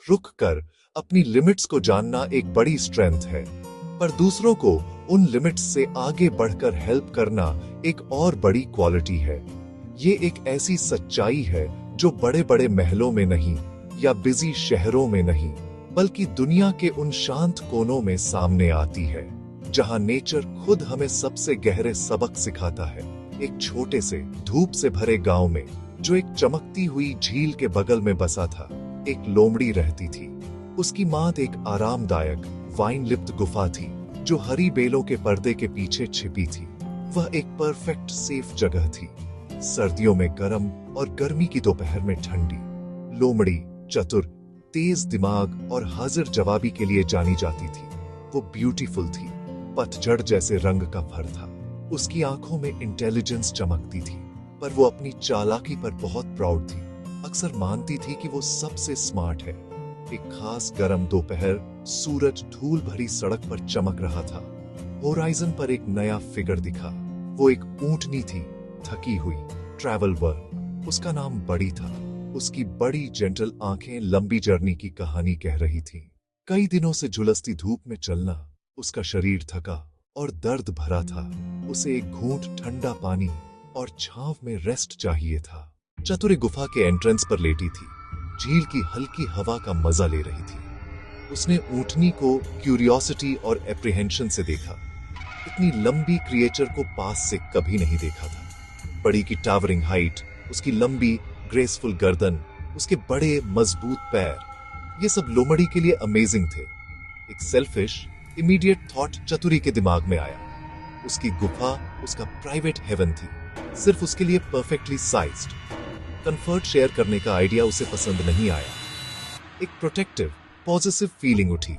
रुक कर अपनी लिमिट्स को जानना एक बड़ी स्ट्रेंथ है, पर दूसरों को उन लिमिट्स से आगे बढ़कर हेल्प करना एक और बड़ी क्वालिटी है। ये एक ऐसी सच्चाई है जो बड़े बड़े महलों में नहीं या बिजी शहरों में नहीं, बल्कि दुनिया के उन शांत कोनों में सामने आती है, जहां नेचर खुद हमें सबसे गहरे सबक सिखाता है। एक छोटे से धूप से भरे गांव में, जो एक चमकती हुई झील के बगल में बसा था, एक लोमड़ी रहती थी। उसकी माँ एक आरामदायक वाइन लिप्त गुफा थी, जो हरी बेलों के पर्दे के पीछे छिपी थी। वह एक परफेक्ट सेफ जगह थी, सर्दियों में गर्म और गर्मी की दोपहर में ठंडी। लोमड़ी चतुर, तेज दिमाग और हाजिर जवाबी के लिए जानी जाती थी। वो ब्यूटीफुल थी, पतझड़ जैसे रंग का फर था। उसकी आंखों में इंटेलिजेंस चमकती थी, पर वो अपनी चालाकी पर बहुत प्राउड थी। अक्सर मानती थी कि वो सबसे स्मार्ट है। एक खास गर्म दोपहर, सूरज धूल भरी सड़क पर चमक रहा था। होराइजन पर एक नया फिगर दिखा। वो एक ऊंटनी थी, थकी हुई, ट्रैवल वर्न। उसका नाम बड़ी था। उसकी बड़ी जेंटल आंखें लंबी जर्नी की कहानी कह रही थी। कई दिनों से झुलसती धूप में चलना, उसका शरीर थका और दर्द भरा था। उसे एक घूंट ठंडा पानी और छांव में रेस्ट चाहिए था। चतुर गुफा के एंट्रेंस पर लेटी थी, झील की हल्की हवा का मजा ले रही थी। उसने ऊंटनी को क्यूरियोसिटी और एप्रीहेंशन से देखा। इतनी लंबी क्रिएचर को पास से कभी नहीं देखा था। बड़ी की टावरिंग हाइट, उसकी लंबी ग्रेसफुल गर्दन, उसके बड़े मजबूत पैर, ये सब लोमड़ी के लिए अमेजिंग थे। एक सेल्फिश इमीडिएट थॉट चतुरी के दिमाग में आया। उसकी गुफा उसका प्राइवेट हेवन थी, सिर्फ उसके लिए परफेक्टली साइज्ड। कंफर्ट शेयर करने का आइडिया उसे पसंद नहीं आया। एक प्रोटेक्टिव पॉजिटिव फीलिंग उठी।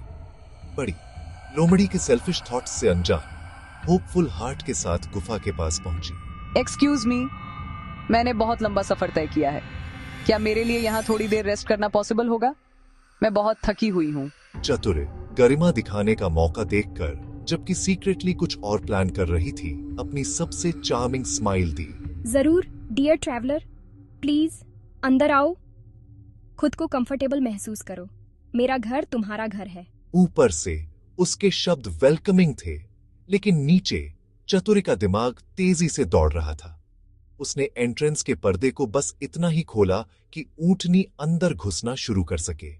बड़ी लोमड़ी के सेल्फिश थॉट्स से अनजान, होपफुल हार्ट के साथ गुफा के पास पहुंची। एक्सक्यूज मी, मैंने बहुत लंबा सफर तय किया है। क्या मेरे लिए यहाँ थोड़ी देर रेस्ट करना पॉसिबल होगा? मैं बहुत थकी हुई हूँ। चतुर गरिमा दिखाने का मौका देखकर, जबकि सीक्रेटली कुछ और प्लान कर रही थी, अपनी सबसे चार्मिंग स्माइल दी। जरूर डियर ट्रैवलर, प्लीज अंदर आओ। खुद को कंफर्टेबल महसूस करो। मेरा घर तुम्हारा घर है। ऊपर से उसके शब्द वेलकमिंग थे, लेकिन नीचे चतुरी का दिमाग तेजी से दौड़ रहा था। उसने एंट्रेंस के पर्दे को बस इतना ही खोला कि ऊंटनी अंदर घुसना शुरू कर सके।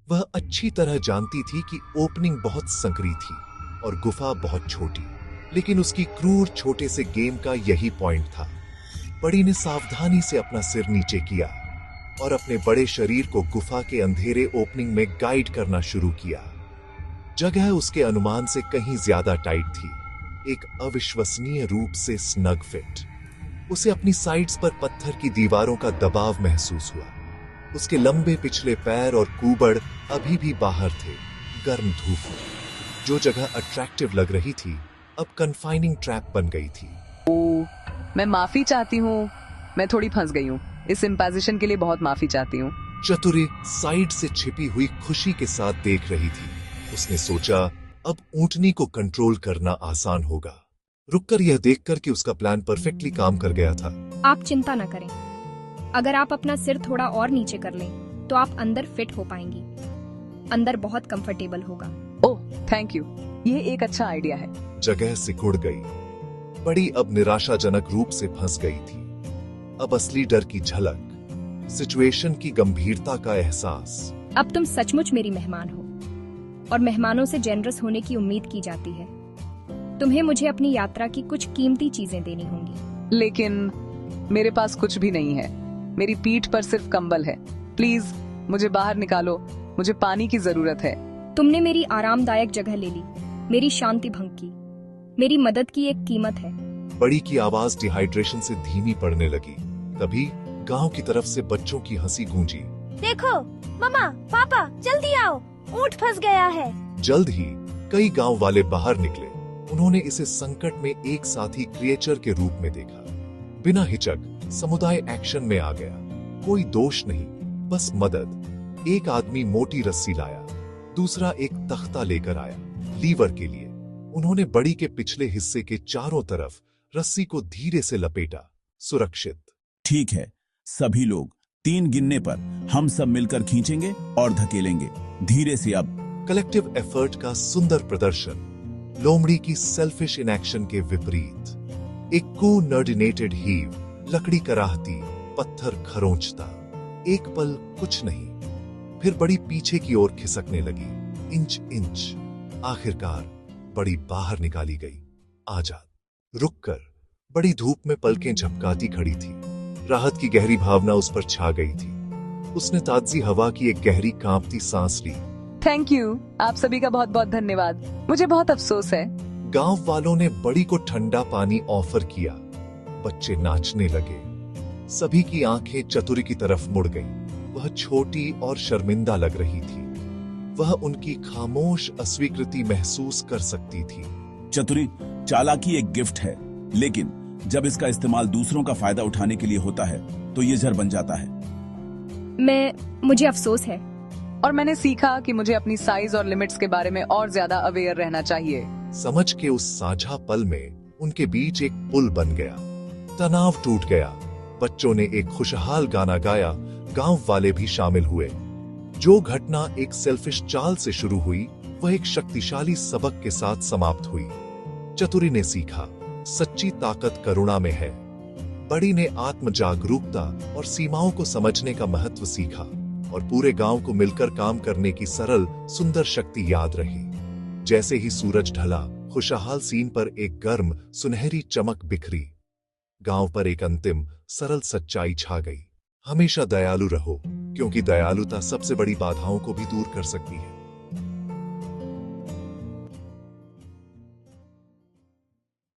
वह अच्छी तरह जानती थी कि ओपनिंग बहुत संकरी थी और गुफा बहुत छोटी, लेकिन उसकी क्रूर छोटे से गेम का यही पॉइंट था। बड़ी ने सावधानी से अपना सिर नीचे किया और अपने बड़े शरीर को गुफा के अंधेरे ओपनिंग में गाइड करना शुरू किया। जगह उसके अनुमान से कहीं ज्यादा टाइट थी, एक अविश्वसनीय रूप से स्नग फिट। उसे अपनी साइड्स पर पत्थर की दीवारों का दबाव महसूस हुआ। उसके लंबे पिछले पैर और कूबड़ अभी भी बाहर थे, गर्म धूप में। जो जगह अट्रैक्टिव लग रही थी, अब कन्फाइनिंग ट्रैप बन गई थी। मैं माफी चाहती हूँ, मैं थोड़ी फंस गई हूँ। इस इम्पोजिशन के लिए बहुत माफी चाहती हूँ। चतुरी साइड से छिपी हुई खुशी के साथ देख रही थी। उसने सोचा, अब ऊंटनी को कंट्रोल करना आसान होगा। रुककर यह देखकर कि उसका प्लान परफेक्टली काम कर गया था। आप चिंता न करें। अगर आप अपना सिर थोड़ा और नीचे कर लें, तो आप अंदर फिट हो पाएंगी। अंदर बहुत कंफर्टेबल होगा। ओह थैंक यू, ये एक अच्छा आइडिया है। जगह सिकुड़ गई। बड़ी अब निराशाजनक रूप से फंस गई थी। अब असली डर की झलक, सिचुएशन की गंभीरता का एहसास। अब तुम सचमुच मेरी मेहमान हो और मेहमानों से जेनरस होने की उम्मीद की जाती है। तुम्हें मुझे अपनी यात्रा की कुछ कीमती चीजें देनी होंगी। लेकिन मेरे पास कुछ भी नहीं है। मेरी पीठ पर सिर्फ कंबल है। प्लीज मुझे बाहर निकालो, मुझे पानी की जरूरत है। तुमने मेरी आरामदायक जगह ले ली, मेरी शांति भंग की। मेरी मदद की एक कीमत है। बड़ी की आवाज डिहाइड्रेशन से धीमी पड़ने लगी। तभी गांव की तरफ से बच्चों की हंसी गूंजी। देखो मम्मा, पापा, जल्दी आओ, ऊंट फंस गया है। जल्द ही कई गांव वाले बाहर निकले। उन्होंने इसे संकट में एक साथी क्रिएचर के रूप में देखा। बिना हिचक समुदाय एक्शन में आ गया। कोई दोष नहीं, बस मदद। एक आदमी मोटी रस्सी लाया, दूसरा एक तख्ता लेकर आया लीवर के लिए। उन्होंने बड़ी के पिछले हिस्से के चारों तरफ रस्सी को धीरे से लपेटा। सुरक्षित। ठीक है सभी लोग, 3 गिनने पर हम सब मिलकर खींचेंगे और धकेलेंगे धीरे से। अब कलेक्टिव एफर्ट का सुंदर प्रदर्शन, लोमड़ी की सेल्फिश इनएक्शन के विपरीत। एक कोऑर्डिनेटेड हीव, लकड़ी कराहती, पत्थर खरोंचता, एक पल कुछ नहीं, फिर बड़ी पीछे की ओर खिसकने लगी, इंच इंच। आखिरकार बड़ी बाहर निकाली गई, आजाद। रुककर बड़ी धूप में पलकें झपकाती खड़ी थी। राहत की गहरी भावना उस पर छा गई थी। उसने ताजी हवा की एक गहरी कांपती सांस ली। थैंक यू, आप सभी का बहुत बहुत धन्यवाद। मुझे बहुत अफसोस है। गांव वालों ने बड़ी को ठंडा पानी ऑफर किया। बच्चे नाचने लगे। सभी की आंखें चतुरी की तरफ मुड़ गईं। वह छोटी और शर्मिंदा लग रही थी। वह उनकी खामोश अस्वीकृति महसूस कर सकती थी। चतुरी, चालाकी एक गिफ्ट है, लेकिन जब इसका इस्तेमाल दूसरों का फायदा उठाने के लिए होता है तो ये जहर बन जाता है। मुझे अफसोस है। और मैंने सीखा कि मुझे अपनी साइज और लिमिट्स के बारे में और ज्यादा अवेयर रहना चाहिए। समझ के उस साझा पल में उनके बीच एक पुल बन गया। तनाव टूट गया। बच्चों ने एक खुशहाल गाना गाया। गांव वाले भी शामिल हुए। जो घटना एक सेल्फिश चाल से शुरू हुई, वह एक शक्तिशाली सबक के साथ समाप्त हुई। चतुरी ने सीखा, सच्ची ताकत करुणा में है। बड़ी ने आत्म जागरूकता और सीमाओं को समझने का महत्व सीखा, और पूरे गांव को मिलकर काम करने की सरल सुंदर शक्ति याद रही। जैसे ही सूरज ढला, खुशहाल सीन पर एक गर्म सुनहरी चमक बिखरी। गांव पर एक अंतिम सरल सच्चाई छा गई। हमेशा दयालु रहो, क्योंकि दयालुता सबसे बड़ी बाधाओं को भी दूर कर सकती है।